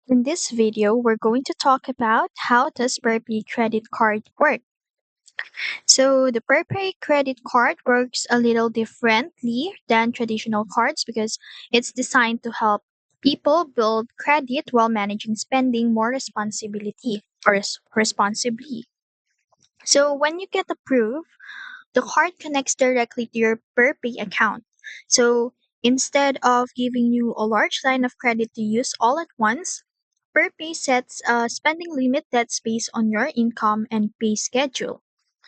In this video, we're going to talk about how does Perpay credit card work. So the Perpay credit card works a little differently than traditional cards because it's designed to help people build credit while managing spending more responsibly. So when you get approved, the card connects directly to your Perpay account. So instead of giving you a large line of credit to use all at once, Perpay sets a spending limit that's based on your income and pay schedule.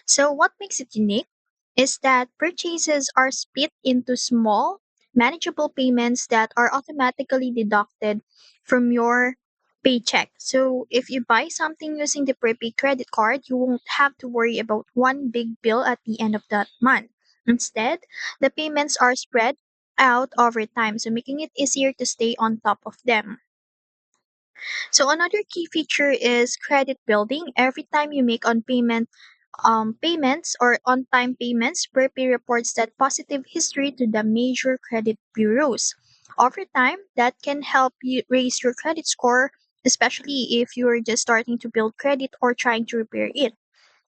So what makes it unique is that purchases are split into small, manageable payments that are automatically deducted from your paycheck. So if you buy something using the prepaid credit card, you won't have to worry about one big bill at the end of that month. Instead, the payments are spread out over time, so making it easier to stay on top of them. So another key feature is credit building. Every time you make payments or on-time payments, Prepay reports that positive history to the major credit bureaus. Over time, that can help you raise your credit score, especially if you're just starting to build credit or trying to repair it.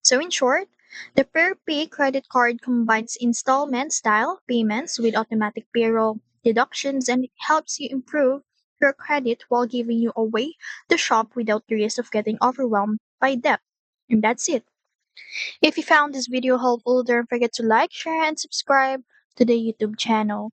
So in short, the Prepay credit card combines installment style payments with automatic payroll deductions, and it helps you improve your credit while giving you a way to shop without the risk of getting overwhelmed by debt. And that's it. If you found this video helpful, don't forget to like, share, and subscribe to the YouTube channel.